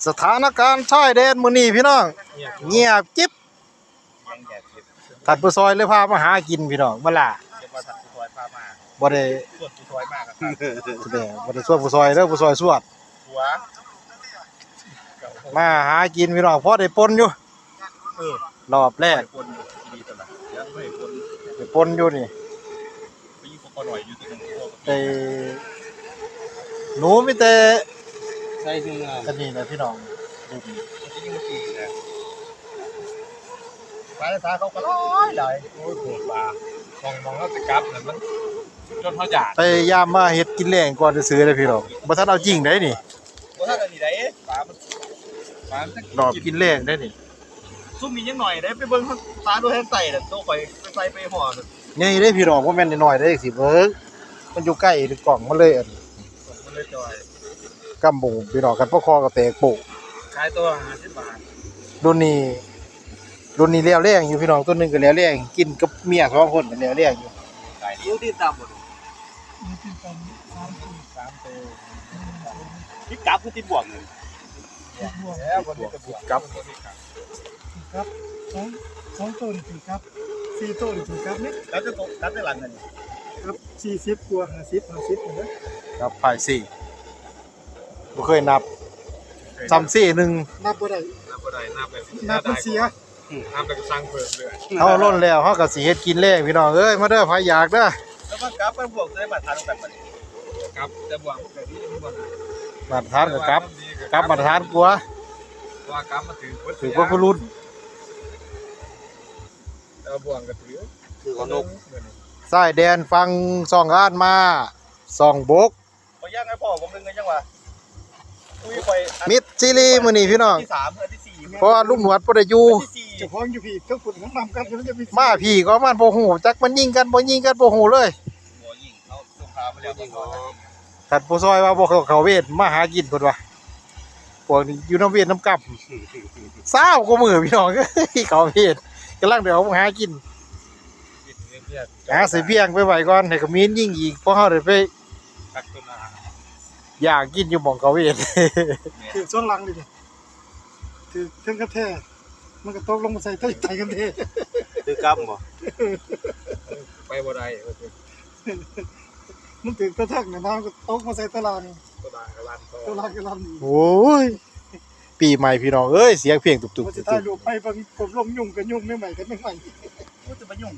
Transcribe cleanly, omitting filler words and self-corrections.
สถานการณ์ชายแดนมื้อนี้พี่น้องเงียบกิ๊บทัดผู้ซอยเลยพามาหากินพี่น้องบ่ล่ะบ่ได้ส่วนผู้ซอยมากครับบ่ได้ส่วนผู้ซอยเด้อผู้ซอยสวดมาหากินพี่น้องพอได้ปนอยู่รอบแรกได้ปนอยู่นี่แต่หนูมีแต่ใส่เนื้ออันนี้นะพี่น้องดูนี่ปลาตาเขาก็หลายโอ้ยโหปลามองแล้วจะกลับนั่นมันจนเฮาอยากพยายามมาเฮ็ดกินแรงก่อนจะซื้อเลยพี่น้องบ่ทันเอาจริงได้นี่บ่ทันอันนี้ได้ปลามันรอบกินแรงได้นี่ซุ่มมียังหน่อยได้ไปเบิ่งปลาโดยแทนใส่น่ะโตข่อยไปใส่ไปห่อน่ะใหญ่ได้พี่น้องบ่แม่นน้อยๆได้สิเบิ่งมันอยู่ใกล้กล่องมันเลยอันมันเลยจอยกำบุงพี่น้องกันพวกคอก็แตกโปะขายตัว50 บาทรุ่นนี้แล้วแรงอยู่พี่น้องตัวนึงก็แล้วแรงกินกับเมีย2คนก็แล้วแรงอยู่ขายดีอยู่ที่ตามบ่อยู่ที่ตาม3ตัวคิดกลับคือติดบวกนึงแล้วบ่ได้ติดกลับครับ2ตัวนี่ครับ4ตัวนี่ครับนี่แล้วจะตกกลับได้หลังนั่นครับ40กว่า50นี่นะครับภาย4บ่เคยนับซ้ำ4นึงนับบ่ได้นับมันเสียนับแล้วก็สร้างเพิ่มเลยเฮาล้นแล้วเฮาก็สิเฮ็ดกินแลงพี่น้องเอ้ยมาเด้อไผอยากเด้อแล้วมันกลับไปบวกได้มาทานแบบนี้กลับแต่บวกแบบนี้บ่ได้มาทานก็กลับมาทานกลัวว่ากลับมาถือว่าผู้รุ่นแล้วบวกก็ถือว่านกสายแดนฟังส่องอ่านมาส่องบกบ่ย่างให้พ่อผมนึงกันจังว่ามิดซีรีส์มื้อนี้พี่น้องที่3อันที่4เพราะว่าลุงหนวดบ่ได้อยู่เจ้าของอยู่พี่ทั้งฝุ่นทั้งนำกันมันจะมีมาพี่ก็มันบ่ฮู้จักมันยิงกันบ่ยิงกันบ่ฮู้เลยบ่ยิงเอาสงครามมาแล้วบ่ท่านผู้ซอยว่าบ่เข้าเวทมาหากินเพิ่นว่าพวกนี้อยู่นำเวทนำกับ20กว่ามื้อพี่น้องเอ้ยเข้าเวทกำลังเดี๋ยวหากินหาใส่เพียงไปไว้ก่อนให้ขมิ้นยิงอีกเพราะเฮาได้ไปอยากกินอยู่หม่องเกาเวทถือส่วนหลังดิถือถึงกระแทกมันก็ตกลงมาใส่ใต้กันเทถือกำบ่ไปบ่ได้มันถือกระแทกเนี่ยมันก็ตกมาใส่ตารางกระลันโอ้ยปีใหม่พี่น้องเอ้ยเสียงเพลงตุบๆมันจะถ่ายรูปไปบางผมลมยุ่งกันยุ่งไม่ใหม่กันไม่ใหม่มันจะมายุ่ง